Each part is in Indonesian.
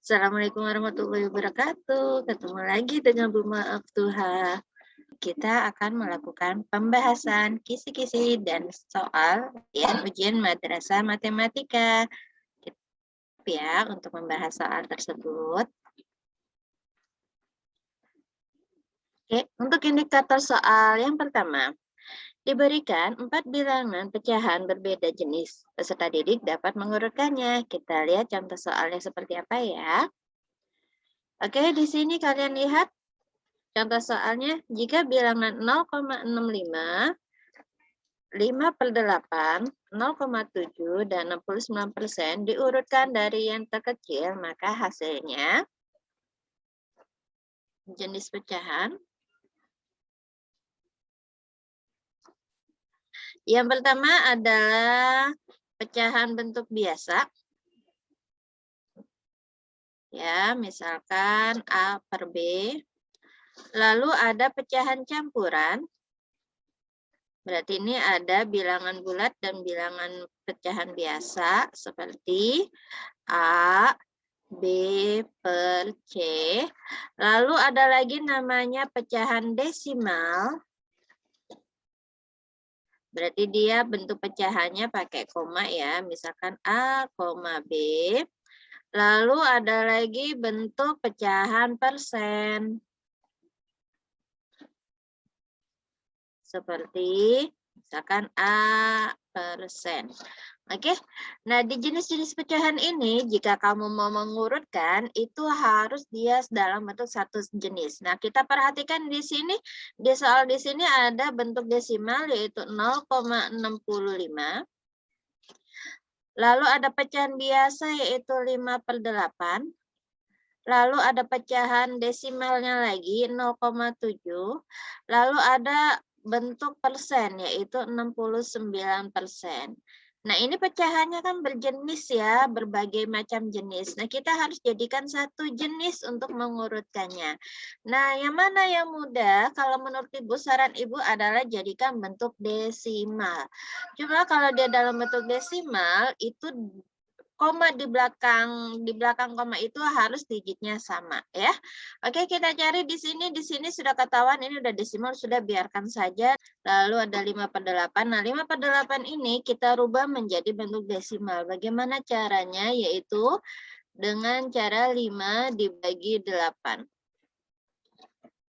Assalamualaikum warahmatullahi wabarakatuh. Ketemu lagi dengan Bu Maaf Tuha. Kita akan melakukan pembahasan kisi-kisi dan soal ujian madrasah matematika. Ya, untuk membahas soal tersebut. Oke, untuk indikator soal yang pertama, diberikan 4 bilangan pecahan berbeda jenis. Peserta didik dapat mengurutkannya. Kita lihat contoh soalnya seperti apa ya. Oke, di sini kalian lihat contoh soalnya, jika bilangan 0,65, 5/8, 0,7, dan 69% diurutkan dari yang terkecil, maka hasilnya jenis pecahan. Yang pertama adalah pecahan bentuk biasa. Ya, misalkan A/B. Lalu ada pecahan campuran. Berarti ini ada bilangan bulat dan bilangan pecahan biasa seperti A, B per C. Lalu ada lagi namanya pecahan desimal. Berarti dia bentuk pecahannya pakai koma ya. Misalkan A, B. Lalu ada lagi bentuk pecahan persen. Seperti misalkan A%. Oke, nah di jenis-jenis pecahan ini jika kamu mau mengurutkan itu harus dia dalam bentuk satu jenis. Nah kita perhatikan di sini, di soal di sini ada bentuk desimal yaitu 0,65. Lalu ada pecahan biasa yaitu 5/8. Lalu ada pecahan desimalnya lagi 0,7. Lalu ada bentuk persen yaitu 69%. Nah, ini pecahannya kan berjenis ya, berbagai macam jenis. Nah, kita harus jadikan satu jenis untuk mengurutkannya. Nah, yang mana yang mudah? Kalau menurut Ibu, saran Ibu adalah jadikan bentuk desimal. Cuma kalau dia dalam bentuk desimal, itu koma di belakang koma itu harus digitnya sama ya. Oke, kita cari di sini sudah ketahuan ini udah desimal, sudah biarkan saja. Lalu ada 5/8. Nah, 5/8 ini kita rubah menjadi bentuk desimal. Bagaimana caranya? Yaitu dengan cara 5 dibagi 8.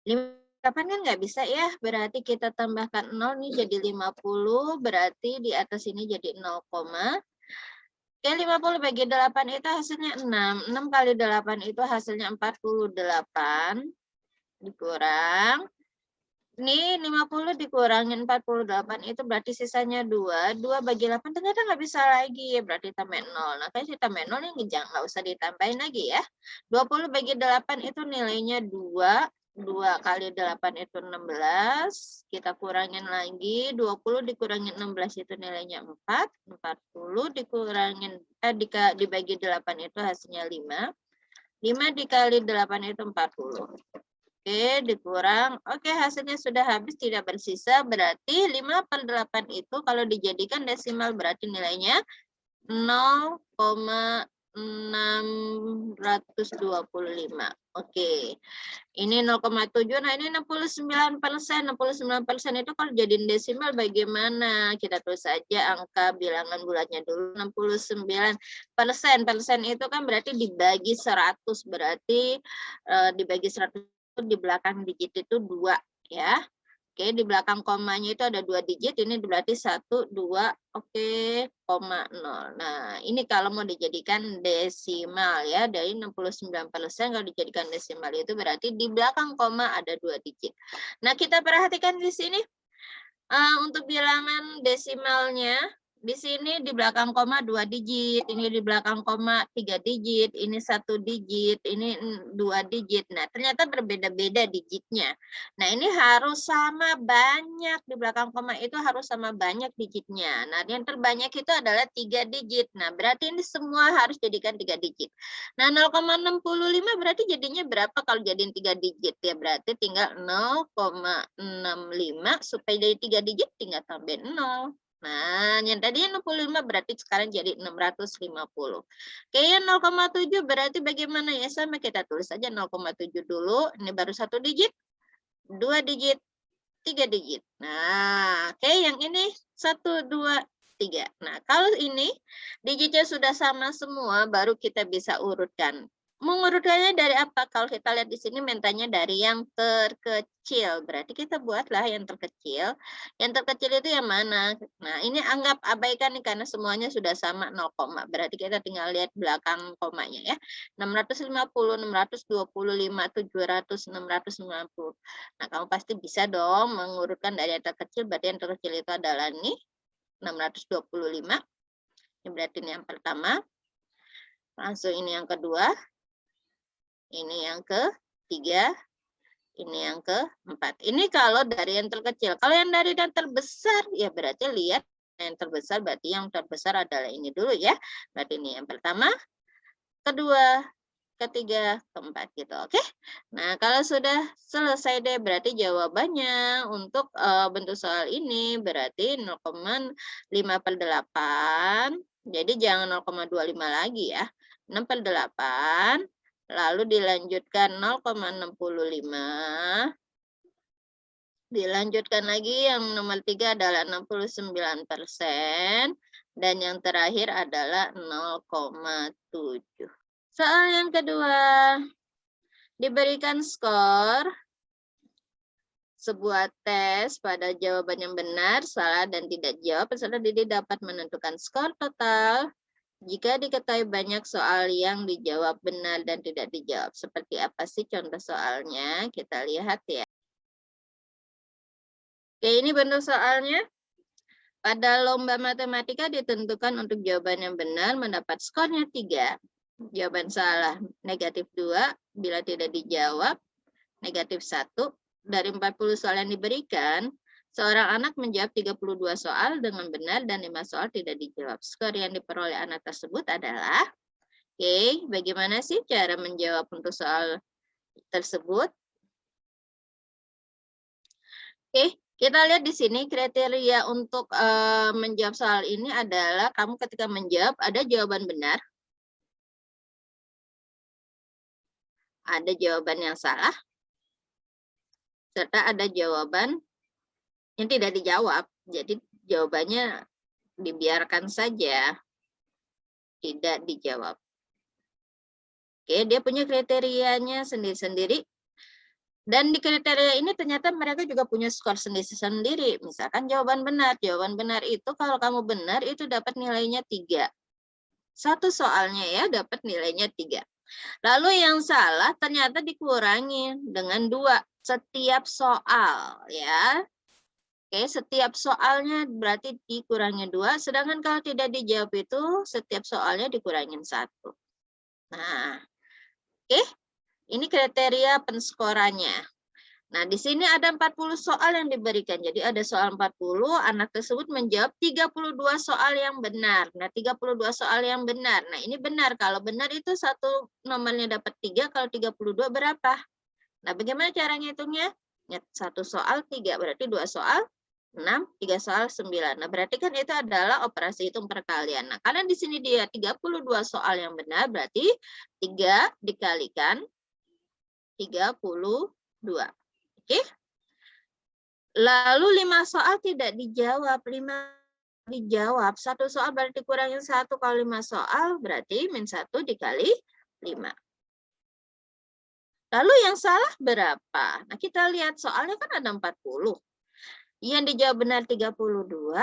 8 kan nggak bisa ya, berarti kita tambahkan 0 nih jadi 50, berarti di atas ini jadi 0, Oke, 50 bagi 8 itu hasilnya 6. 6 kali 8 itu hasilnya 48. Dikurang. Ini 50 dikurangin 48 itu berarti sisanya 2. 2 bagi 8 ternyata nggak bisa lagi. Berarti tambah 0. Nah, kan kita tambah 0 ini nggak usah ditambahin lagi ya. 20 bagi 8 itu nilainya 2. 2 kali 8 itu 16. Kita kurangin lagi. 20 dikurangin 16 itu nilainya 4. 40 dikurangin dibagi 8 itu hasilnya 5. 5 dikali 8 itu 40. Oke, dikurang. Oke, hasilnya sudah habis, tidak bersisa. Berarti 5/8 itu kalau dijadikan desimal berarti nilainya 0,625. Oke, ini 0,7. Nah, ini 69%. 69% itu kalau jadiin desimal bagaimana? Kita tulis saja angka bilangan bulatnya dulu. 69%. Persen itu kan berarti dibagi 100. Berarti dibagi 100 di belakang digit itu 2 ya. Oke, di belakang komanya itu ada 2 digit, ini berarti 1, 2, oke, koma 0. Nah, ini kalau mau dijadikan desimal ya, dari 69% kalau dijadikan desimal itu berarti di belakang koma ada 2 digit. Nah, kita perhatikan di sini, untuk bilangan desimalnya, di sini di belakang koma 2 digit, ini di belakang koma 3 digit, ini 1 digit, ini 2 digit. Nah, ternyata berbeda-beda digitnya. Nah, ini harus sama banyak, di belakang koma itu harus sama banyak digitnya. Nah, yang terbanyak itu adalah 3 digit. Nah, berarti ini semua harus jadikan 3 digit. Nah, 0,65 berarti jadinya berapa kalau jadiin 3 digit? Ya, berarti tinggal 0,65 supaya dari 3 digit tinggal tambahin 0. Nah, yang tadi 65 berarti sekarang jadi 650. Oke, yang 0,7 berarti bagaimana ya? Sama kita tulis saja 0,7 dulu. Ini baru 1 digit, 2 digit, 3 digit. Nah, oke, yang ini 1, 2, 3. Nah, kalau ini digitnya sudah sama semua, baru kita bisa urutkan. Mengurutkannya dari apa? Kalau kita lihat di sini mintanya dari yang terkecil. Berarti kita buatlah yang terkecil. Yang terkecil itu yang mana? Nah, ini anggap abaikan nih karena semuanya sudah sama 0, berarti kita tinggal lihat belakang komanya ya. 650, 625, 700, 690. Nah, kamu pasti bisa dong mengurutkan dari yang terkecil, berarti yang terkecil itu adalah nih 625. Ini berarti ini yang pertama. Langsung ini yang kedua. Ini yang ketiga, ini yang keempat. Ini kalau dari yang terkecil. Kalau yang dari yang terbesar, ya berarti lihat yang terbesar, berarti yang terbesar adalah ini dulu ya. Berarti ini yang pertama, kedua, ketiga, keempat gitu. Oke. Nah, kalau sudah selesai deh, berarti jawabannya untuk bentuk soal ini berarti 0,5/8. Jadi jangan 0,25 lagi ya. 6/8. Lalu dilanjutkan 0,65. Dilanjutkan lagi yang nomor 3 adalah 69%. Dan yang terakhir adalah 0,7. Soal yang kedua. Diberikan skor sebuah tes pada jawaban yang benar, salah, dan tidak jawab. Peserta didik dapat menentukan skor total jika diketahui banyak soal yang dijawab benar dan tidak dijawab. Seperti apa sih contoh soalnya? Kita lihat ya. Oke, ini bentuk soalnya. Pada lomba matematika ditentukan untuk jawaban yang benar mendapat skornya 3. Jawaban salah negatif 2, bila tidak dijawab negatif 1. Dari 40 soal yang diberikan, seorang anak menjawab 32 soal dengan benar dan 5 soal tidak dijawab. Skor yang diperoleh anak tersebut adalah, oke, bagaimana sih cara menjawab untuk soal tersebut? Oke, kita lihat di sini kriteria untuk menjawab soal ini adalah kamu ketika menjawab ada jawaban benar, ada jawaban yang salah, serta ada jawaban yang tidak dijawab. Jadi jawabannya dibiarkan saja, tidak dijawab. Oke, dia punya kriterianya sendiri-sendiri. Dan di kriteria ini ternyata mereka juga punya skor sendiri-sendiri. Misalkan jawaban benar. Jawaban benar itu kalau kamu benar itu dapat nilainya 3. Satu soalnya ya dapat nilainya 3. Lalu yang salah ternyata dikurangi dengan 2 setiap soal ya. Oke, setiap soalnya berarti dikurangi 2, sedangkan kalau tidak dijawab itu setiap soalnya dikurangin 1. Nah, oke, ini kriteria penskorannya. Nah, di sini ada 40 soal yang diberikan. Jadi ada soal 40, anak tersebut menjawab 32 soal yang benar. Nah, 32 soal yang benar. Nah, ini benar. Kalau benar itu satu nomornya dapat 3, kalau 32 berapa? Nah, bagaimana cara ngitungnya? Satu soal 3, berarti 2 soal 6, 3 soal 9. Nah, berarti kan itu adalah operasi hitung perkalian. Nah, karena di sini dia 32 soal yang benar, berarti 3 dikalikan 32. Oke. Lalu 5 soal tidak dijawab. 5 dijawab. 1 soal berarti kurangin 1, kalau 5 soal berarti min 1 dikali 5. Lalu yang salah berapa? Nah, kita lihat soalnya kan ada 40. Yang dijawab benar 32,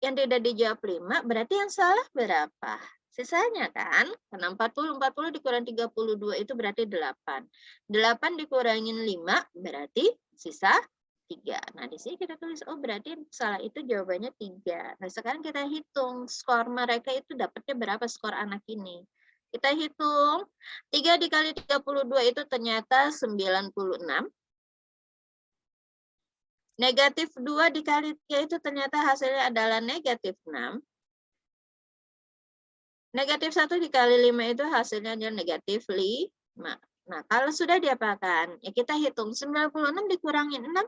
yang tidak dijawab 5, berarti yang salah berapa? Sisanya kan, karena 40 dikurang 32 itu berarti 8. 8 dikurangin 5 berarti sisa 3. Nah, di sini kita tulis, oh berarti salah itu jawabannya 3. Nah, sekarang kita hitung skor mereka itu dapatnya berapa skor anak ini. Kita hitung, 3 dikali 32 itu ternyata 96. Negatif 2 dikali 3 itu ternyata hasilnya adalah negatif 6. Negatif 1 dikali 5 itu hasilnya adalah negatif 5. Nah, kalau sudah diapakan? Ya kita hitung 96 dikurangin 6,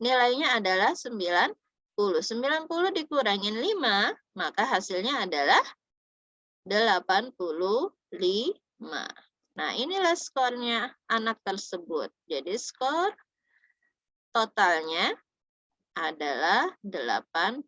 nilainya adalah 94. 90 dikurangin 5, maka hasilnya adalah 85. Nah, inilah skornya anak tersebut. Jadi skor totalnya adalah 80.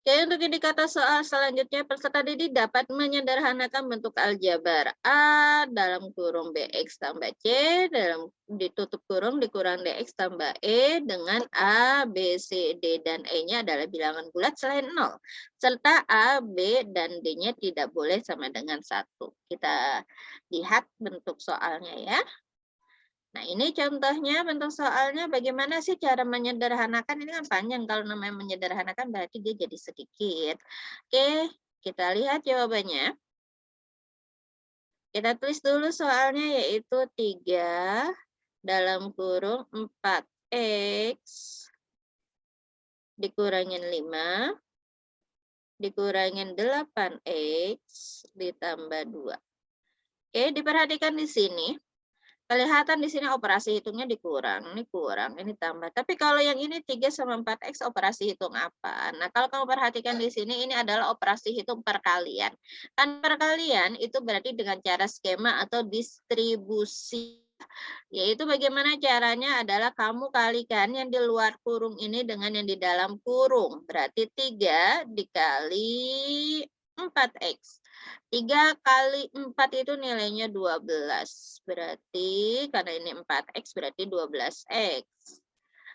Oke, untuk indikator soal selanjutnya, peserta didik dapat menyederhanakan bentuk aljabar A dalam kurung BX tambah C dalam ditutup kurung dikurang DX tambah E dengan A, B, C, D, dan E-nya adalah bilangan bulat selain 0. Serta A, B, dan D-nya tidak boleh sama dengan 1. Kita lihat bentuk soalnya ya. Nah, ini contohnya bentuk soalnya bagaimana sih cara menyederhanakan. Ini kan panjang, kalau namanya menyederhanakan berarti dia jadi sedikit. Oke, kita lihat jawabannya. Kita tulis dulu soalnya yaitu 3 dalam kurung 4X dikurangin 5 dikurangin 8X ditambah 2. Oke, diperhatikan di sini. Kelihatan di sini operasi hitungnya dikurang, ini kurang, ini tambah. Tapi kalau yang ini 3 sama 4X operasi hitung apa? Nah, kalau kamu perhatikan di sini ini adalah operasi hitung perkalian. Kan perkalian itu berarti dengan cara skema atau distribusi. Yaitu bagaimana caranya adalah kamu kalikan yang di luar kurung ini dengan yang di dalam kurung. Berarti 3 dikali 4X. 3 kali 4 itu nilainya 12. Berarti karena ini 4X berarti 12X.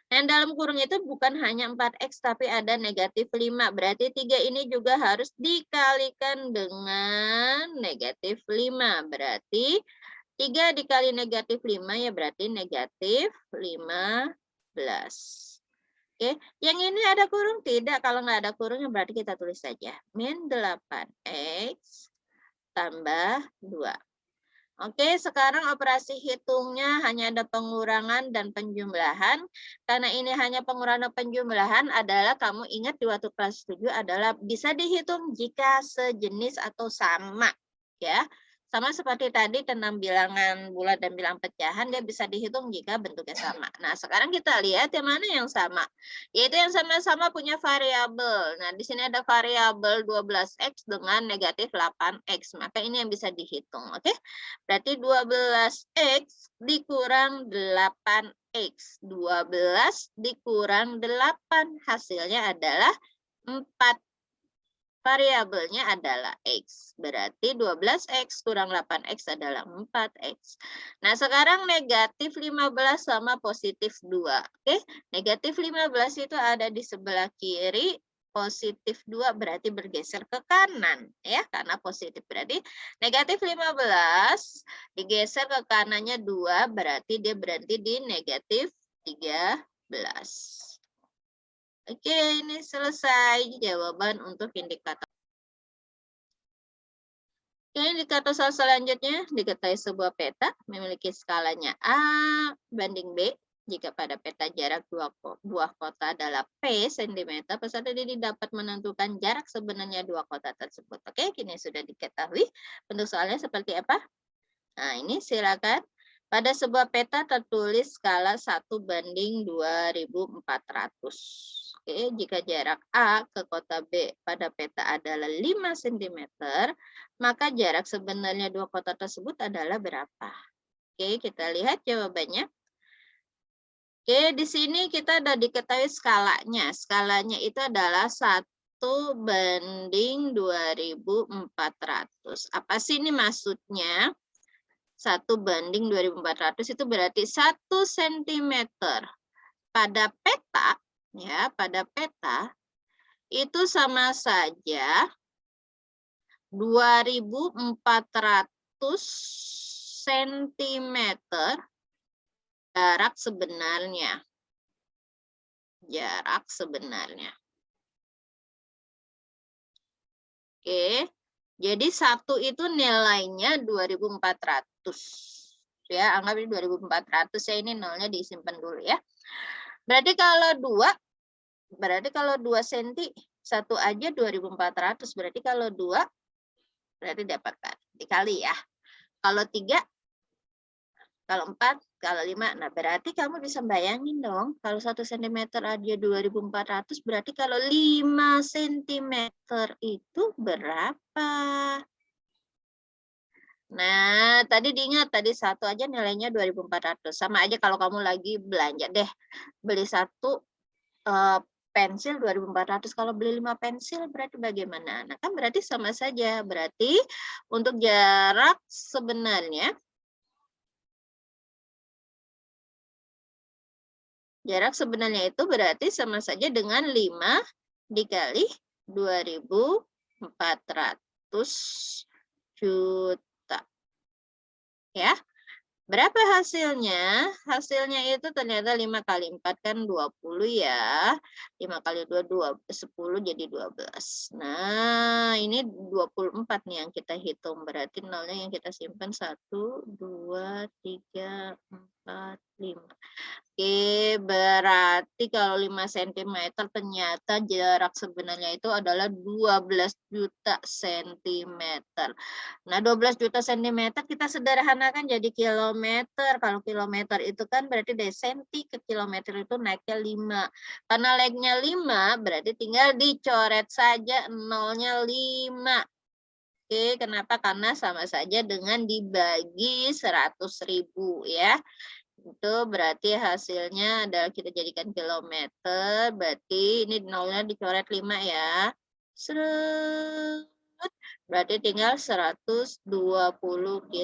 Dan dalam kurung itu bukan hanya 4X tapi ada negatif 5. Berarti 3 ini juga harus dikalikan dengan negatif 5. Berarti 3 dikali negatif 5 ya berarti negatif 15. Oke, yang ini ada kurung? Tidak, kalau nggak ada kurungnya berarti kita tulis saja. Min 8X tambah 2. Oke, sekarang operasi hitungnya hanya ada pengurangan dan penjumlahan. Karena ini hanya pengurangan dan penjumlahan adalah kamu ingat di waktu kelas 7 adalah bisa dihitung jika sejenis atau sama. Ya, sama seperti tadi tentang bilangan bulat dan bilangan pecahan, dia bisa dihitung jika bentuknya sama. Nah, sekarang kita lihat yang mana yang sama. Yaitu yang sama-sama punya variabel. Nah, di sini ada variabel 12X dengan negatif 8X. Maka ini yang bisa dihitung. Oke, berarti 12X dikurang 8X. 12 dikurang 8. Hasilnya adalah 4. Variabelnya adalah X. Berarti 12X kurang 8X adalah 4X. Nah, sekarang negatif 15 sama positif 2. Oke, negatif 15 itu ada di sebelah kiri. Positif 2 berarti bergeser ke kanan. Ya, karena positif berarti negatif 15 digeser ke kanannya 2 berarti dia berhenti di negatif 13. Oke, ini selesai jawaban untuk indikator. Oke, indikator soal selanjutnya, diketahui sebuah peta memiliki skalanya A banding B. Jika pada peta jarak buah kota adalah P cm, peserta didik dapat menentukan jarak sebenarnya dua kota tersebut. Oke, kini sudah diketahui. Bentuk soalnya seperti apa? Nah, ini silakan. Pada sebuah peta tertulis skala 1 banding 2400. Oke, jika jarak A ke kota B pada peta adalah 5 cm, maka jarak sebenarnya dua kota tersebut adalah berapa? Oke, kita lihat jawabannya. Oke, di sini kita sudah diketahui skalanya. Skalanya itu adalah 1 banding 2400. Apa sih ini maksudnya? 1 banding 2400 itu berarti 1 cm. Pada peta, ya, pada peta itu sama saja 2400 cm jarak sebenarnya. Jarak sebenarnya. Oke. Jadi 1 itu nilainya 2400. Ya, anggap ini 2400 ya, ini nolnya disimpan dulu ya. Berarti kalau 2 cm 1 aja 2400, berarti kalau 2 berarti dapatkan dikali ya. Kalau 3, kalau 4 Kalau 5, nah berarti kamu bisa bayangin dong, kalau 1 cm aja 2.400, berarti kalau 5 cm itu berapa? Nah, tadi diingat, tadi satu aja nilainya 2.400. Sama aja kalau kamu lagi belanja deh, beli satu pensil 2.400, kalau beli 5 pensil berarti bagaimana? Nah, kan berarti sama saja. Berarti untuk jarak sebenarnya itu berarti sama saja dengan 5 dikali 2.400 juta. Ya. Berapa hasilnya? Hasilnya itu ternyata 5 kali 4 kan 20 ya. 5 kali 2, 10 jadi 12. Nah, ini 24 nih yang kita hitung. Berarti nolnya yang kita simpan 1, 2, 3, 4, 5. Oke, berarti kalau 5 cm ternyata jarak sebenarnya itu adalah 12 juta cm. Nah, 12 juta cm kita sederhanakan jadi kilometer. Kalau kilometer itu kan berarti dari senti ke kilometer itu naiknya 5. Karena naiknya 5 berarti tinggal dicoret saja nolnya 5. Oke, kenapa? Karena sama saja dengan dibagi 100.000 ya. Itu berarti hasilnya adalah kita jadikan kilometer, berarti ini nolnya dicoret 5 ya. Seret. Berarti tinggal 120 km.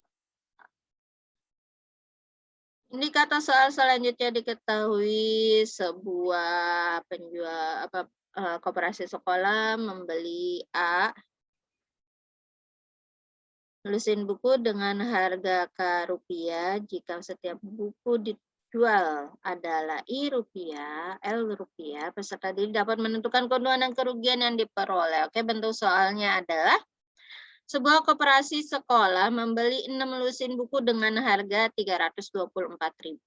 Ini kata soal selanjutnya diketahui sebuah penjual koperasi sekolah membeli A melusin buku dengan harga Rp jika setiap buku dijual adalah L rupiah, peserta didik dapat menentukan keuntungan dan kerugian yang diperoleh. Oke, bentuk soalnya adalah sebuah koperasi sekolah membeli 6 melusin buku dengan harga Rp324.000.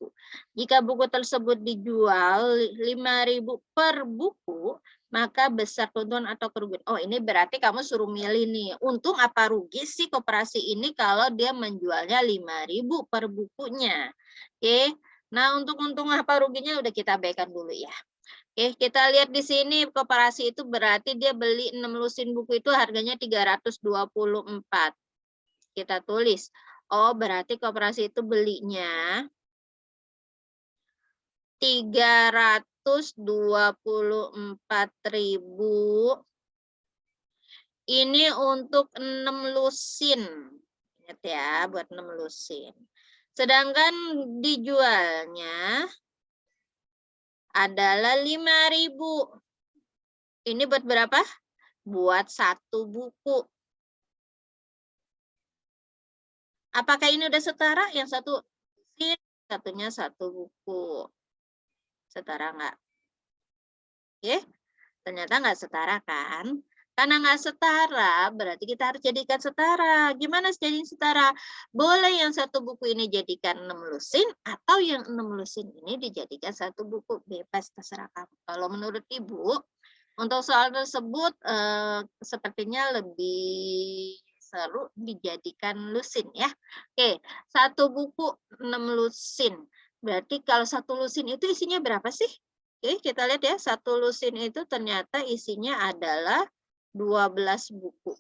Jika buku tersebut dijual Rp5.000 per buku, maka besar keuntungan atau kerugian. Oh, ini berarti kamu suruh milih nih, untung apa rugi sih koperasi ini kalau dia menjualnya Rp5.000 per bukunya. Oke, nah untuk untung apa ruginya udah kita abaikan dulu ya. Oke, kita lihat di sini koperasi itu berarti dia beli 6 lusin buku itu harganya 324. Kita tulis. Oh, berarti koperasi itu belinya 324.000. Ini untuk 6 lusin. Ingat ya, buat 6 lusin. Sedangkan dijualnya adalah 5.000. Ini buat berapa? Buat satu buku. Apakah ini udah setara? Yang satu satunya satu buku. Setara nggak? Oke, ternyata nggak setara kan? Karena nggak setara, berarti kita harus jadikan setara. Gimana jadi setara? Boleh yang satu buku ini jadikan 6 lusin, atau yang 6 lusin ini dijadikan satu buku. Bebas, terserah kamu. Kalau menurut Ibu, untuk soal tersebut sepertinya lebih seru dijadikan lusin ya. Oke, satu buku 6 lusin. Berarti kalau satu lusin itu isinya berapa sih? Oke, kita lihat ya. Satu lusin itu ternyata isinya adalah 12 buku.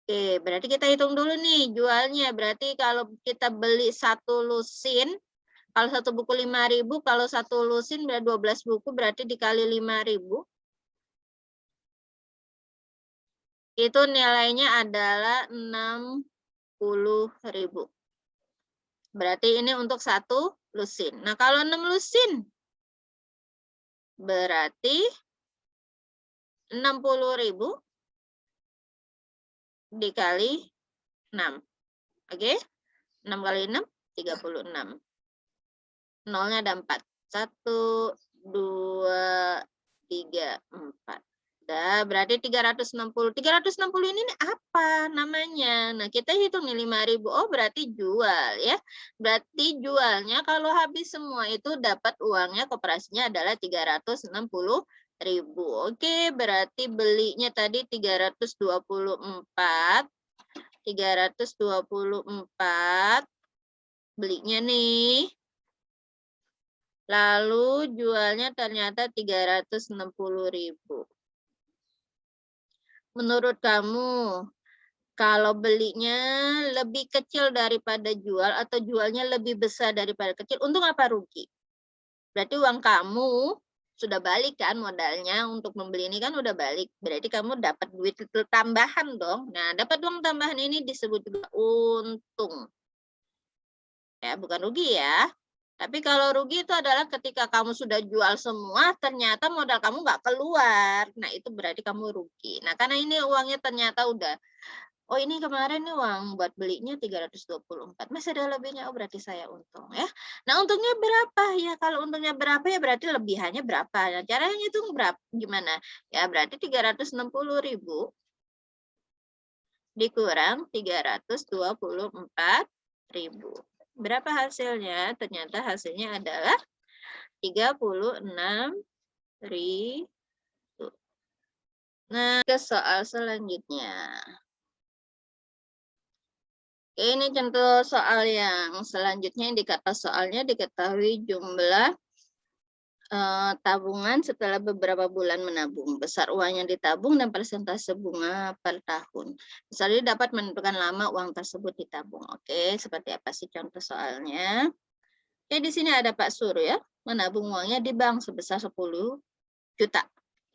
Oke, berarti kita hitung dulu nih jualnya. Berarti kalau kita beli satu lusin, kalau satu buku 5.000, kalau satu lusin berarti 12 buku, berarti dikali 5.000. Itu nilainya adalah 60.000. Berarti ini untuk satu lusin. Nah, kalau 6 lusin, berarti 60.000 dikali 6. Oke? 6 kali 6, 36. Nolnya ada 4. 1, 2, 3, 4. Nah, berarti 360. 360 ini apa namanya? Nah, kita hitung nih 5.000. Oh, berarti jual ya. Berarti jualnya kalau habis semua itu dapat uangnya koperasinya adalah 360.000. Oke, berarti belinya tadi 324. 324 belinya nih. Lalu jualnya ternyata 360.000. Menurut kamu, kalau belinya lebih kecil daripada jual atau jualnya lebih besar daripada kecil, untung apa rugi? Berarti uang kamu sudah balik kan modalnya untuk membeli ini kan udah balik. Berarti kamu dapat duit tambahan dong. Nah, dapat uang tambahan ini disebut juga untung. Ya, bukan rugi ya. Tapi kalau rugi itu adalah ketika kamu sudah jual semua, ternyata modal kamu nggak keluar. Nah, itu berarti kamu rugi. Nah, karena ini uangnya ternyata udah, oh ini kemarin nih uang buat belinya 324, masih ada lebihnya, oh berarti saya untung ya. Nah, untungnya berapa ya? Kalau untungnya berapa ya berarti lebihannya berapa. Nah, caranya itu berapa? Gimana? Ya berarti 360.000 dikurang 324.000. Berapa hasilnya? Ternyata hasilnya adalah 36.000. Nah, ke soal selanjutnya. Ini contoh soal yang selanjutnya, indikator soalnya diketahui jumlah tabungan setelah beberapa bulan menabung, besar uang yang ditabung dan persentase bunga per tahun. Misalnya dapat menentukan lama uang tersebut ditabung. Oke, seperti apa sih contoh soalnya? Oke, di sini ada Pak Sur ya, menabung uangnya di bank sebesar 10 juta.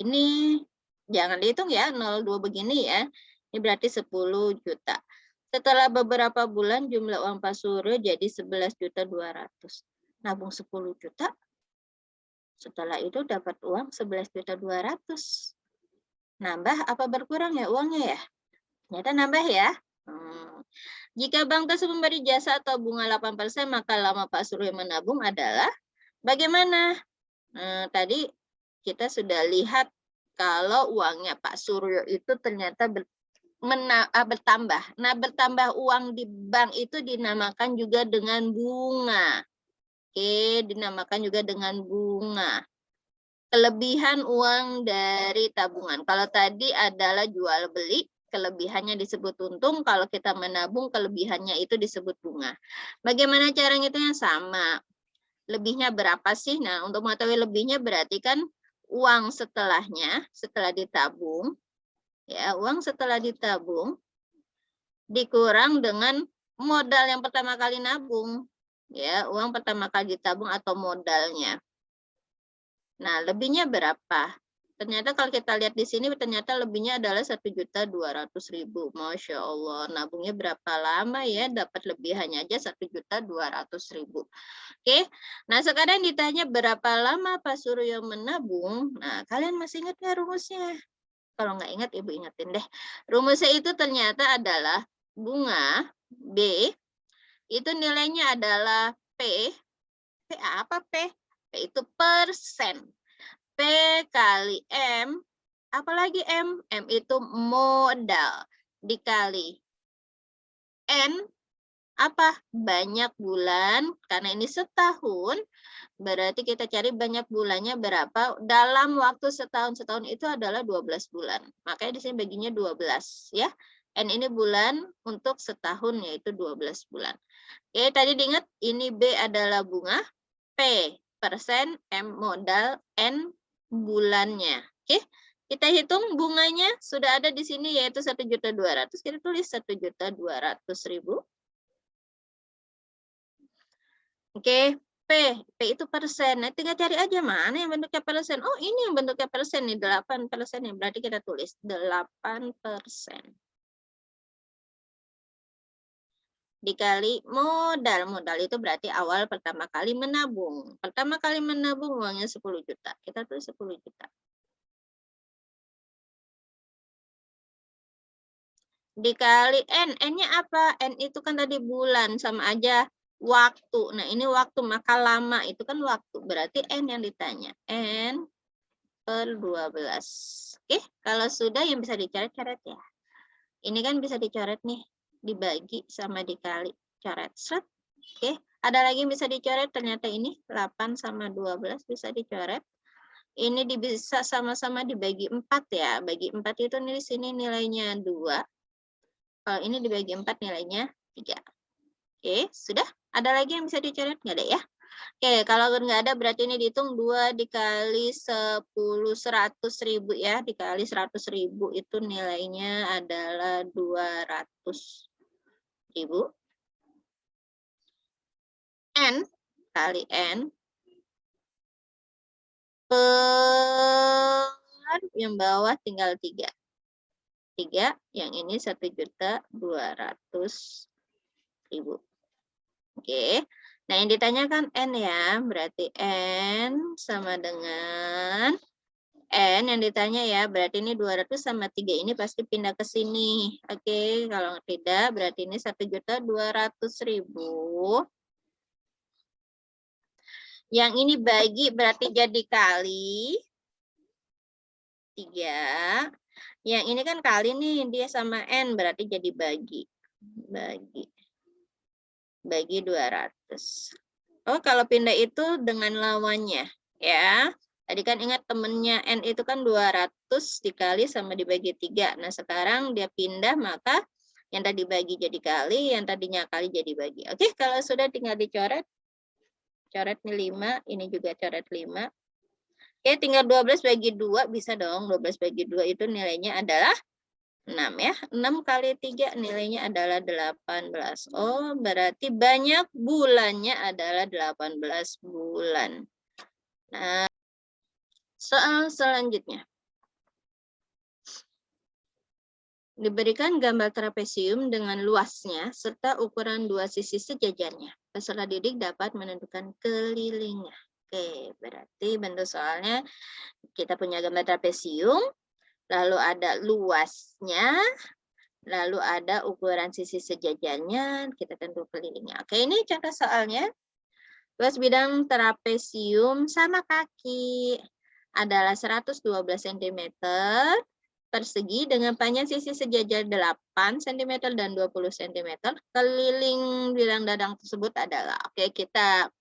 Ini jangan dihitung ya, 02 begini ya. Ini berarti 10 juta. Setelah beberapa bulan jumlah uang Pak Suryo jadi 11.200.000. Nabung 10 juta. Setelah itu dapat uang 11.200.000. Nambah apa berkurang ya uangnya ya? Ternyata nambah ya. Jika bank tersebut memberi jasa atau bunga 8%, maka lama Pak Suryo menabung adalah bagaimana? Tadi kita sudah lihat kalau uangnya Pak Suryo itu ternyata bertambah. Nah, bertambah uang di bank itu dinamakan juga dengan bunga. Oke, dinamakan juga dengan bunga. Kelebihan uang dari tabungan. Kalau tadi adalah jual beli, kelebihannya disebut untung. Kalau kita menabung, kelebihannya itu disebut bunga. Bagaimana caranya? Itu yang sama. Lebihnya berapa sih? Nah, untuk mengetahui lebihnya berarti kan uang setelahnya, setelah ditabung, ya, uang setelah ditabung dikurang dengan modal yang pertama kali nabung, ya, uang pertama kali ditabung atau modalnya. Nah, lebihnya berapa? Ternyata kalau kita lihat di sini, ternyata lebihnya adalah 1.200.000. Masya Allah, nabungnya berapa lama ya? Dapat lebihannya aja 1.200.000. Oke, nah sekarang ditanya berapa lama Pak Suryo menabung. Nah, kalian masih ingat nggak rumusnya? Kalau nggak ingat, Ibu ingetin deh. Rumusnya itu ternyata adalah bunga B, itu nilainya adalah P. P apa P? P itu persen. P kali M, apalagi M? M itu modal. Dikali N, apa? Banyak bulan. Karena ini setahun, berarti kita cari banyak bulannya berapa. Dalam waktu setahun. Setahun itu adalah 12 bulan. Makanya di sini baginya 12 ya. N ini bulan untuk setahun yaitu 12 bulan. Oke, tadi diingat ini B adalah bunga, P persen, M modal, N bulannya. Oke, kita hitung bunganya sudah ada di sini yaitu 1.200.000. Kita tulis 1.200.000. Oke, P itu persen. Nah, tinggal cari aja mana yang bentuknya persen. Oh, ini yang bentuknya persen nih, 8%. Berarti kita tulis 8%. Dikali modal. Modal itu berarti awal pertama kali menabung. Pertama kali menabung uangnya 10 juta. Kita tulis 10 juta. Dikali N. N-nya apa? N itu kan tadi bulan, sama aja waktu. Nah, ini waktu, maka lama itu kan waktu. Berarti N yang ditanya. N per 12. Oke, kalau sudah yang bisa dicoret-coret ya. Ini kan bisa dicoret nih, dibagi sama dikali. Coret, set. Oke, ada lagi yang bisa dicoret, ternyata ini 8 sama 12 bisa dicoret. Ini bisa sama-sama dibagi 4 ya. Bagi 4 itu di sini nilainya 2. Kalau ini dibagi 4 nilainya 3. Oke, sudah? Ada lagi yang bisa dicoret? Nggak ada ya? Oke, kalau nggak ada berarti ini dihitung 2 dikali 10 100.000 ya. Dikali 100.000 itu nilainya adalah 200.000. N kali N per yang bawah tinggal 3. 3, yang ini 1.200.000. Oke. Nah, yang ditanyakan N ya, berarti N sama dengan N yang ditanya ya, berarti ini 200 sama 3 ini pasti pindah ke sini. Oke, kalau tidak berarti ini 1.200.000. Yang ini bagi berarti jadi kali 3. Yang ini kan kali nih, dia sama N berarti jadi bagi. Bagi 200. Oh, kalau pindah itu dengan lawannya ya. Tadi kan ingat temennya N itu kan 200 dikali sama dibagi 3. Nah, sekarang dia pindah maka yang tadi bagi jadi kali, yang tadinya kali jadi bagi. Oke, kalau sudah tinggal dicoret. Coret nih 5, ini juga coret 5. Oke, tinggal 12 bagi 2 bisa dong. 12 bagi 2 itu nilainya adalah 6 ya. 6 kali 3 nilainya adalah 18. Oh, berarti banyak bulannya adalah 18 bulan. Nah, soal selanjutnya. Diberikan gambar trapesium dengan luasnya serta ukuran dua sisi sejajarnya. Peserta didik dapat menentukan kelilingnya. Oke, berarti bentuk soalnya kita punya gambar trapesium, lalu ada luasnya, lalu ada ukuran sisi sejajarnya, kita tentu kelilingnya. Oke, ini contoh soalnya. Luas bidang trapesium sama kaki adalah 112 cm persegi dengan panjang sisi sejajar 8 cm dan 20 cm. Keliling bidang dadang tersebut adalah, oke, kita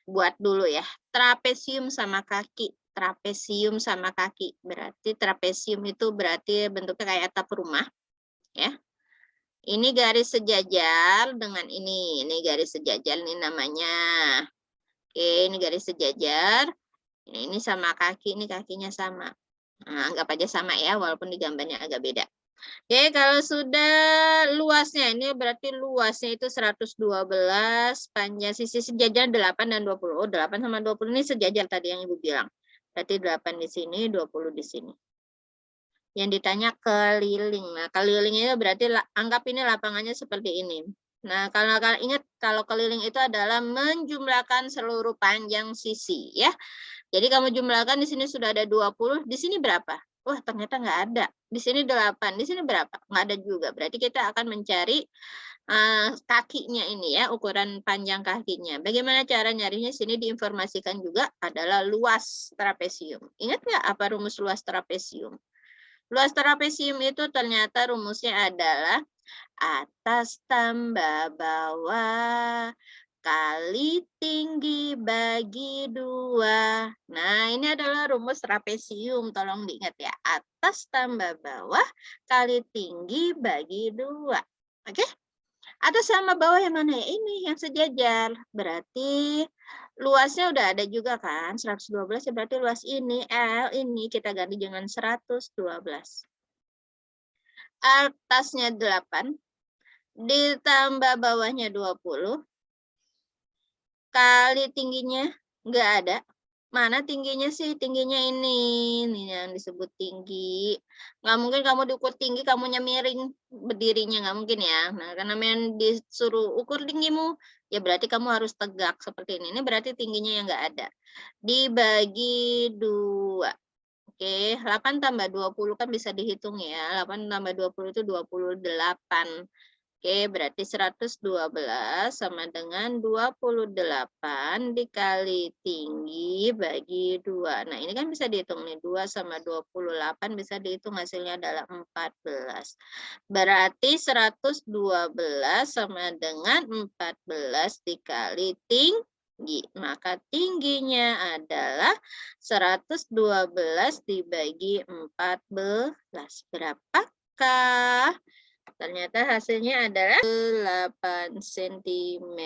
buat dulu ya. Trapesium sama kaki. Trapesium sama kaki. Berarti trapesium itu berarti bentuknya kayak atap rumah. Ya. Ini garis sejajar dengan ini. Ini garis sejajar, ini namanya. Oke, ini garis sejajar. Ini sama kaki, ini kakinya sama. Nah, anggap aja sama ya, walaupun di gambarnya agak beda. Oke, kalau sudah luasnya, ini berarti luasnya itu 112, panjang sisi sejajar 8 dan 20. Oh, 8 sama 20 ini sejajar tadi yang Ibu bilang. Berarti 8 di sini, 20 di sini. Yang ditanya keliling. Nah, kelilingnya berarti anggap ini lapangannya seperti ini. Nah, kalau ingat, kalau keliling itu adalah menjumlahkan seluruh panjang sisi, ya. Jadi kamu jumlahkan di sini sudah ada 20, di sini berapa? Wah, ternyata nggak ada. Di sini 8, di sini berapa? Nggak ada juga. Berarti kita akan mencari kakinya ini ya, ukuran panjang kakinya. Bagaimana cara nyarinya? Sini diinformasikan juga adalah luas trapesium. Ingat nggak apa rumus luas trapesium? Luas trapesium itu ternyata rumusnya adalah atas tambah bawah kali tinggi bagi 2. Nah, ini adalah rumus trapesium. Tolong diingat ya. Atas tambah bawah kali tinggi bagi 2. Oke? Atas sama bawah yang mana ya? Ini yang sejajar. Berarti luasnya udah ada juga kan? 112 ya, berarti luas ini, L ini kita ganti dengan 112. Atasnya 8. Ditambah bawahnya 20. Kali tingginya nggak ada. Mana tingginya sih? Tingginya ini yang disebut tinggi. Nggak mungkin kamu diukur tinggi, kamunya miring berdirinya, nggak mungkin ya. Nah, karena memang disuruh ukur tinggimu, ya berarti kamu harus tegak seperti ini. Ini berarti tingginya yang nggak ada. Dibagi 2. Oke, 8 tambah 20 kan bisa dihitung ya. 8 tambah 20 itu 28. Oke, berarti 112 sama dengan 28 dikali tinggi bagi 2. Nah, ini kan bisa dihitung nih. 2 sama 28 bisa dihitung hasilnya adalah 14. Berarti 112 sama dengan 14 dikali tinggi. Maka tingginya adalah 112 dibagi 14. Berapakah? Ternyata hasilnya adalah 8 cm.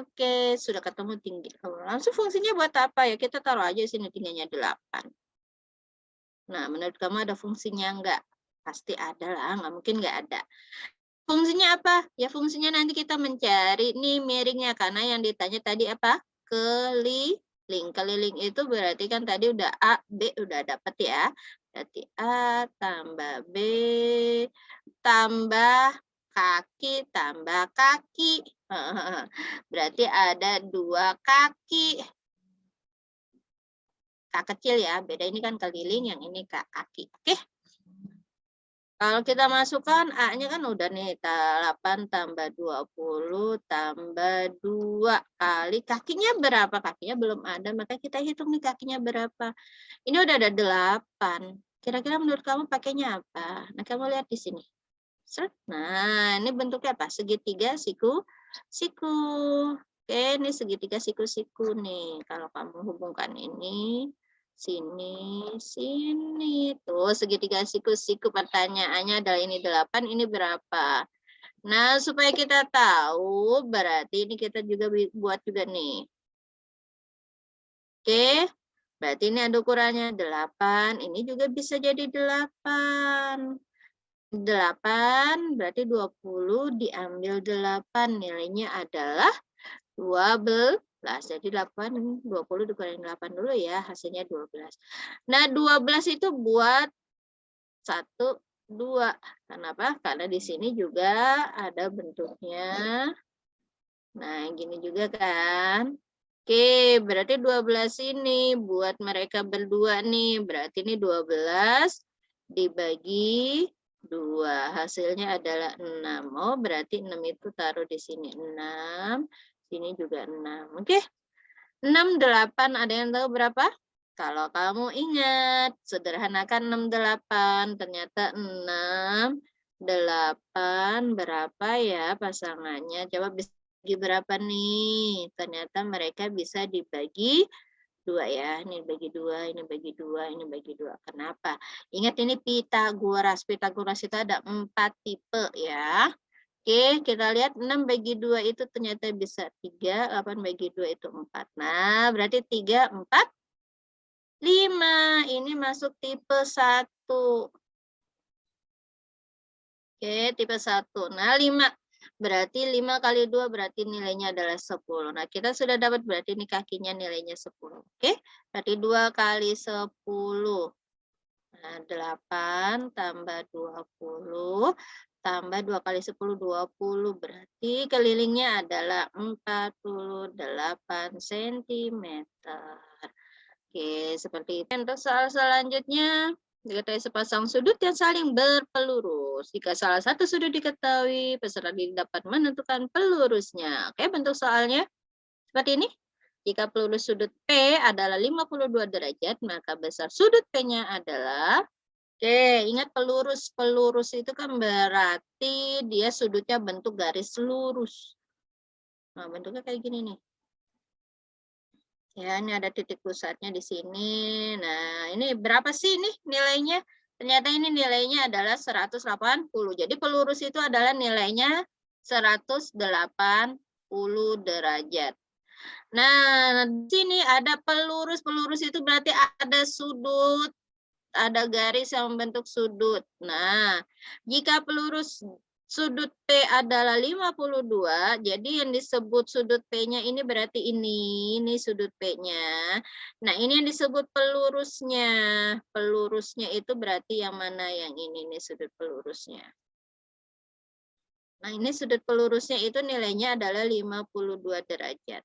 Oke, sudah ketemu tinggi. Langsung fungsinya buat apa ya? Kita taruh aja sini tingginya 8. Nah, menurut kamu ada fungsinya enggak? Pasti ada lah, nggak mungkin nggak ada. Fungsinya apa? Ya fungsinya nanti kita mencari nih miringnya, karena yang ditanya tadi apa? Keliling. Keliling itu berarti kan tadi udah A, B udah dapet ya. Berarti A tambah B tambah kaki tambah kaki. Berarti ada 2 kaki. K kecil ya, beda ini kan keliling, yang ini kaki. Oke. Kalau kita masukkan A-nya kan udah nih 8 tambah 20 tambah 2 kali kakinya berapa? Kakinya belum ada, maka kita hitung nih kakinya berapa. Ini udah ada 8. Kira-kira menurut kamu pakainya apa? Nah, kamu lihat di sini. Nah, ini bentuknya apa? Segitiga siku. Oke, ini segitiga siku-siku nih. Kalau kamu hubungkan ini sini, sini. Tuh, segitiga siku-siku, pertanyaannya adalah ini 8, ini berapa? Nah, supaya kita tahu, berarti ini kita juga buat juga nih. Oke, berarti ini ada ukurannya 8, ini juga bisa jadi 8. 8 berarti 20 diambil 8, nilainya adalah 12. Jadi 20 dikurangin 8 dulu ya, hasilnya 12. Nah, 12 itu buat 1, 2. Kenapa? Karena di sini juga ada bentuknya. Nah, gini juga kan. Oke, berarti 12 ini buat mereka berdua nih. Berarti ini 12 dibagi 2. Hasilnya adalah 6. Oh, berarti 6 itu taruh di sini 6. Sini juga 6. Oke. 6, 8, ada yang tahu berapa? Kalau kamu ingat, sederhanakan 6, 8. Ternyata 6, 8 berapa ya pasangannya? Coba bisa dibagi berapa nih? Ternyata mereka bisa dibagi 2 ya. Ini bagi 2, ini bagi 2, ini bagi 2. Kenapa? Ingat ini Pitagoras. Pitagoras itu ada 4 tipe ya. Oke, kita lihat 6 bagi 2 itu ternyata bisa 3, 8 bagi 2 itu 4. Nah, berarti 3, 4, 5. Ini masuk tipe 1. Oke, tipe 1. Nah, 5. Berarti 5 kali 2 berarti nilainya adalah 10. Nah, kita sudah dapat berarti ini kakinya nilainya 10. Oke, berarti 2 kali 10. Nah, 8 tambah 20 tambah 2 kali 10, 20. Berarti kelilingnya adalah 48 cm. Oke, seperti itu. Untuk soal selanjutnya, diketahui sepasang sudut yang saling berpelurus. Jika salah satu sudut diketahui, peserta dapat menentukan pelurusnya. Oke, bentuk soalnya seperti ini. Jika pelurus sudut P adalah 52 derajat, maka besar sudut P-nya adalah. Oke, ingat pelurus. Pelurus itu kan berarti dia sudutnya bentuk garis lurus. Nah, bentuknya kayak gini nih. Ya, ini ada titik pusatnya di sini. Nah, ini berapa sih ini nilainya? Ternyata ini nilainya adalah 180. Jadi pelurus itu adalah nilainya 180 derajat. Nah, di sini ada pelurus. Pelurus itu berarti ada sudut, ada garis yang membentuk sudut. Nah, jika pelurus sudut P adalah 52, jadi yang disebut sudut P-nya ini berarti ini sudut P-nya. Nah, ini yang disebut pelurusnya. Pelurusnya itu berarti yang mana? Yang ini nih sudut pelurusnya. Nah, ini sudut pelurusnya itu nilainya adalah 52 derajat.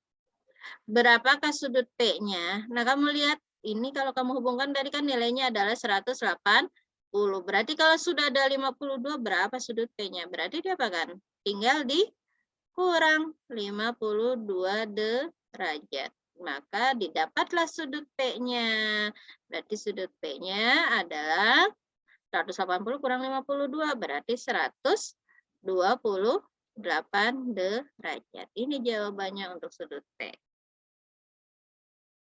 Berapakah sudut P-nya? Nah, kamu lihat ini kalau kamu hubungkan tadi kan nilainya adalah 180. Berarti kalau sudah ada 52 berapa sudut P-nya? Berarti dia apa kan? Tinggal dikurang 52 derajat. Maka didapatlah sudut P-nya. Berarti sudut P-nya adalah 180 kurang 52 berarti 128 derajat. Ini jawabannya untuk sudut P.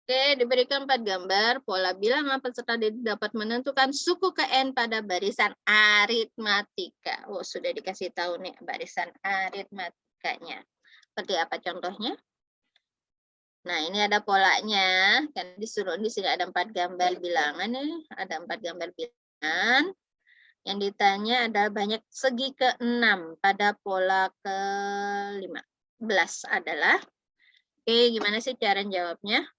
Oke, diberikan 4 gambar, pola bilangan peserta dapat menentukan suku ke N pada barisan aritmatika. Oh, sudah dikasih tahu nih barisan aritmatikanya. Seperti apa contohnya? Nah, ini ada polanya. Kan disuruh di sini ada 4 gambar bilangan nih, ada 4 gambar bilangan. Yang ditanya adalah banyak segi ke-6 pada pola ke-15 adalah. Oke, gimana sih cara jawabnya?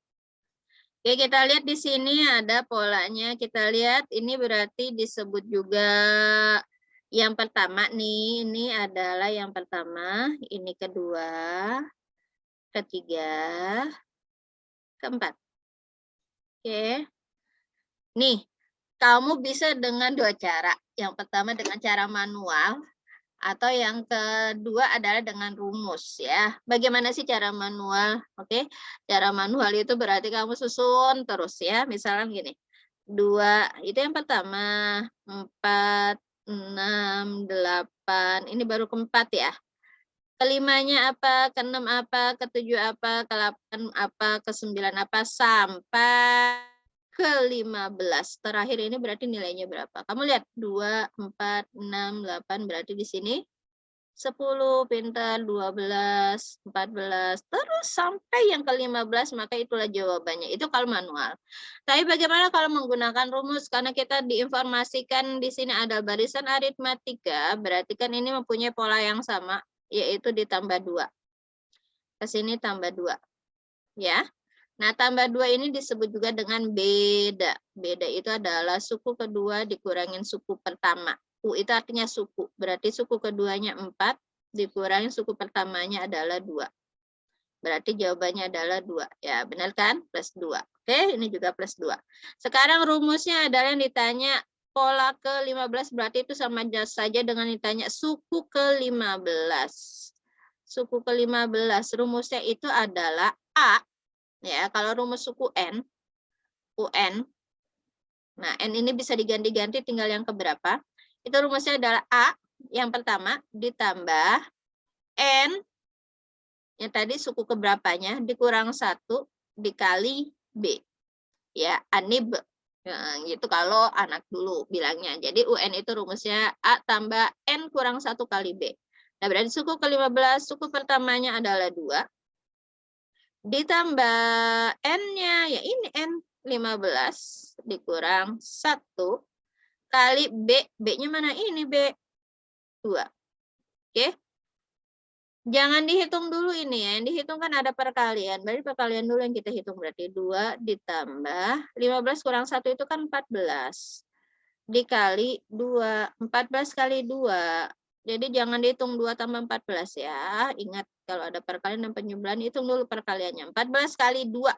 Oke, kita lihat di sini ada polanya. Kita lihat ini berarti disebut juga yang pertama nih. Ini adalah yang pertama, ini kedua, ketiga, keempat. Oke. Nih, kamu bisa dengan 2 cara. Yang pertama dengan cara manual, atau yang kedua adalah dengan rumus ya. Bagaimana sih cara manual? Oke, cara manual itu berarti kamu susun terus ya. Misalnya gini, 2, itu yang pertama, 4, 6, 8, ini baru keempat ya. Kelimanya apa, keenam apa, ketujuh apa, ke-8 apa, ke-9 apa, sampai ke-15. Terakhir ini berarti nilainya berapa? Kamu lihat 2, 4, 6, 8 berarti di sini 10, pintar, 12, 14, terus sampai yang ke-15, maka itulah jawabannya. Itu kalau manual. Tapi bagaimana kalau menggunakan rumus? Karena kita diinformasikan di sini ada barisan aritmatika, berarti kan ini mempunyai pola yang sama, yaitu ditambah 2. Ke sini tambah 2. Ya. Nah, tambah 2 ini disebut juga dengan beda. Beda itu adalah suku kedua dikurangin suku pertama. U itu artinya suku. Berarti suku keduanya 4, dikurangin suku pertamanya adalah 2. Berarti jawabannya adalah 2. Ya, benar kan? Plus 2. Oke, ini juga plus 2. Sekarang rumusnya adalah yang ditanya pola ke-15, berarti itu sama saja dengan ditanya suku ke-15. Suku ke-15, rumusnya itu adalah A. Ya, kalau rumus suku N, UN, nah N ini bisa diganti-ganti tinggal yang keberapa. Itu rumusnya adalah A, yang pertama, ditambah N, yang tadi suku keberapanya, dikurang 1, dikali B. Ya, anib. Nah, gitu kalau anak dulu bilangnya. Jadi UN itu rumusnya A tambah N kurang 1 kali B. Nah, berarti suku ke-15, suku pertamanya adalah 2. Ditambah N-nya, ya ini N 15 dikurang 1 kali B. B-nya mana ini B? 2. Oke. Jangan dihitung dulu ini ya. Yang dihitung kan ada perkalian. Berarti perkalian dulu yang kita hitung. Berarti 2 ditambah 15 kurang 1 itu kan 14. Dikali 2. 14 kali 2. Jadi jangan dihitung 2 tambah 14 ya. Ingat kalau ada perkalian dan penyebelahan, hitung dulu perkaliannya. 14 kali 2.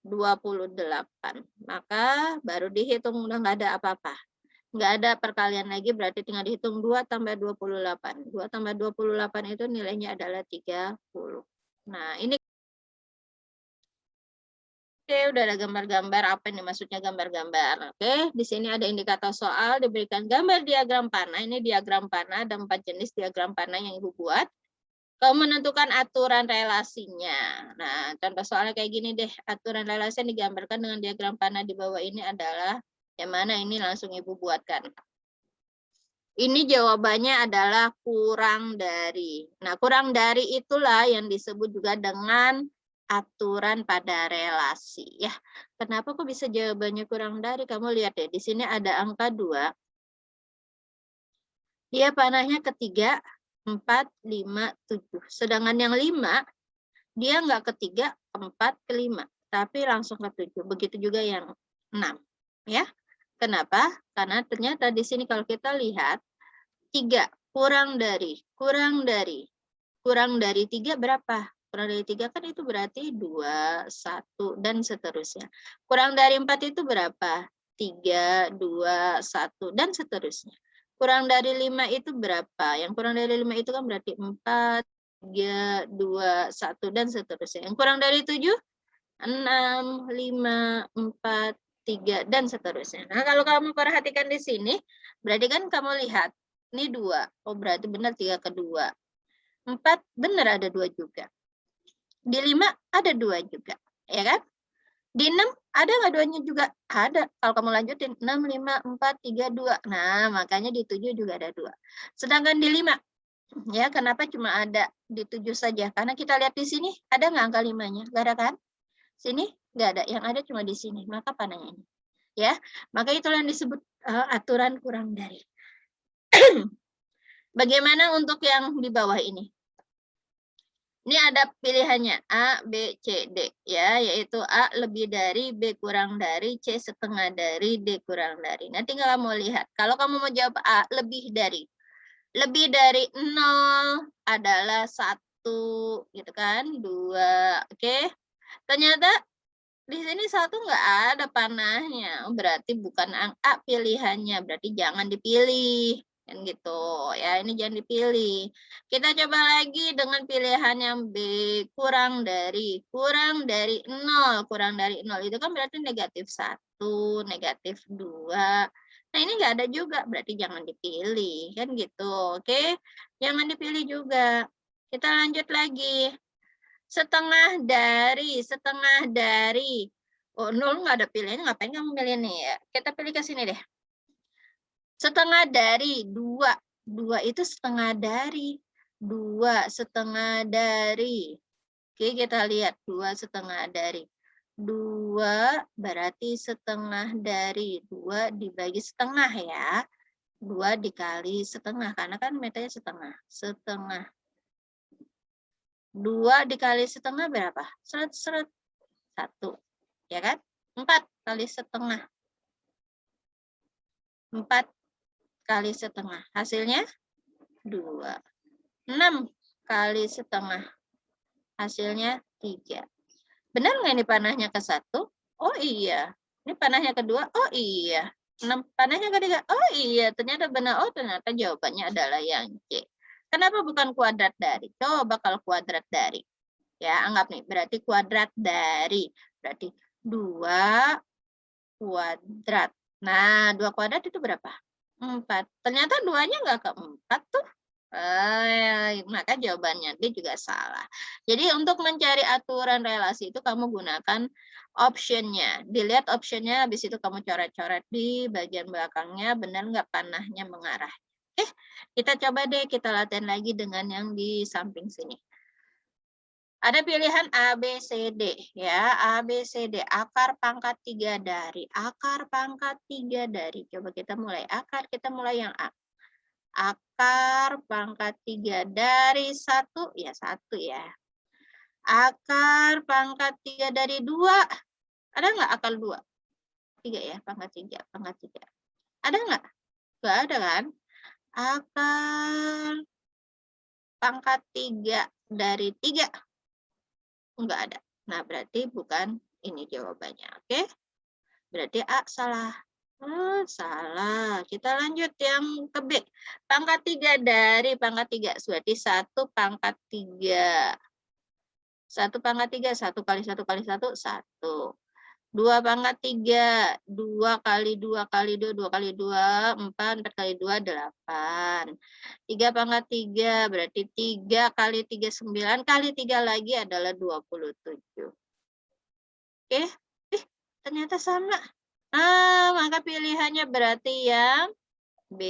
28. Maka baru dihitung, udah nggak ada apa-apa. Nggak ada perkalian lagi, berarti tinggal dihitung 2 tambah 28. 2 tambah 28 itu nilainya adalah 30. Nah, ini oke, udah ada gambar-gambar. Apa ini maksudnya gambar-gambar? Oke, di sini ada indikator soal, diberikan gambar diagram panah. Ini diagram panah, ada 4 jenis diagram panah yang Ibu buat. Kamu menentukan aturan relasinya. Nah, contoh soalnya kayak gini deh. Aturan relasi yang digambarkan dengan diagram panah di bawah ini adalah yang mana, ini langsung Ibu buatkan. Ini jawabannya adalah kurang dari. Nah, kurang dari itulah yang disebut juga dengan aturan pada relasi. Ya, kenapa kok bisa jawabannya kurang dari? Kamu lihat deh, di sini ada angka 2. Dia panahnya ketiga, 4, 5, 7. Sedangkan yang 5, dia nggak ketiga, 4, ke-5. Tapi langsung ke 7. Begitu juga yang 6. Ya, kenapa? Karena ternyata di sini kalau kita lihat, 3 kurang dari 3 berapa? Kurang dari 3 kan itu berarti 2, 1, dan seterusnya. Kurang dari 4 itu berapa? 3, 2, 1, dan seterusnya. Kurang dari 5 itu berapa? Yang kurang dari 5 itu kan berarti 4, 3, 2, 1, dan seterusnya. Yang kurang dari 7, 6, 5, 4, 3, dan seterusnya. Nah, kalau kamu perhatikan di sini, berarti kan kamu lihat, ini 2. Oh, berarti benar 3 ke 2. 4, benar ada 2 juga. Di 5 ada 2 juga. Ya kan? Di 6 ada nggak 2-nya juga? Ada. Kalau kamu lanjutin 6, 5, 4, 3, 2. Nah, makanya di 7 juga ada 2. Sedangkan di 5, ya kenapa cuma ada di 7 saja? Karena kita lihat di sini, ada nggak angka 5-nya? Nggak ada kan? Sini nggak ada, yang ada cuma di sini. Maka panahnya ini. Ya, maka itulah yang disebut aturan kurang dari. Bagaimana untuk yang di bawah ini? Ini ada pilihannya A, B, C, D ya, yaitu A lebih dari, B kurang dari, C setengah dari, D kurang dari. Nah, tinggal kamu lihat. Kalau kamu mau jawab A lebih dari 0 adalah 1 gitu kan, 2. Oke. Ternyata di sini 1 nggak ada panahnya. Berarti bukan A pilihannya, berarti jangan dipilih. Kan gitu ya, ini jangan dipilih. Kita coba lagi dengan pilihan yang B, kurang dari 0. Kurang dari 0 itu kan berarti negatif 1, negatif 2. Nah, ini nggak ada juga, berarti jangan dipilih. Kan gitu, oke? Jangan dipilih juga. Kita lanjut lagi. Setengah dari. Oh, 0 nggak ada pilihannya, ngapain kamu pilih nih ya? Kita pilih ke sini deh. Setengah dari 2. 2 itu setengah dari. 2 setengah dari. Oke, kita lihat 2 setengah dari. 2 berarti setengah dari. 2 dibagi setengah ya. 2 dikali setengah, karena kan metodenya setengah. Setengah. 2 dikali setengah berapa? Seret-seret. 1. Ya kan? 4 kali setengah. 4 kali setengah. Hasilnya 2. 6 kali setengah. Hasilnya 3. Benar nggak ini panahnya ke 1? Oh iya. Ini panahnya kedua? Oh iya. 6 panahnya ketiga? Oh iya. Ternyata benar. Oh ternyata jawabannya adalah yang C. Kenapa bukan kuadrat dari? Coba kalau kuadrat dari. Ya, anggap nih. Berarti kuadrat dari. Berarti 2 kuadrat. Nah, 2 kuadrat itu berapa? 4. Ternyata 2-nya nggak ke 4 tuh. Maka jawabannya D juga salah. Jadi untuk mencari aturan relasi itu kamu gunakan optionnya. Dilihat optionnya, habis itu kamu coret-coret di bagian belakangnya, benar nggak panahnya mengarah. Oke, kita coba deh, kita latihan lagi dengan yang di samping sini. Ada pilihan A, B, C, D. Ya, A, B, C, D. Akar pangkat 3 dari. Akar pangkat 3 dari. Coba kita mulai akar. Kita mulai yang A. Akar pangkat 3 dari 1. Ya, 1 ya. Akar pangkat 3 dari 2. Ada nggak akar 2? 3 ya, pangkat 3. Pangkat 3. Ada nggak? Nggak ada kan? Akar pangkat 3 dari 3. Enggak ada. Nah, berarti bukan ini jawabannya. Oke? Berarti A salah. Salah. Kita lanjut yang ke B. Pangkat 3 dari pangkat 3. Berarti 1 pangkat 3. 1 pangkat 3. 1 kali 1 kali 1, 1. 2 pangkat 3. 2 kali 2 kali 2, 2 kali 2, 4. 4 kali 2, 8. 3 pangkat 3, berarti 3 kali 3, 9. Kali 3 lagi adalah 27. Oke, ternyata sama. Maka pilihannya berarti yang B.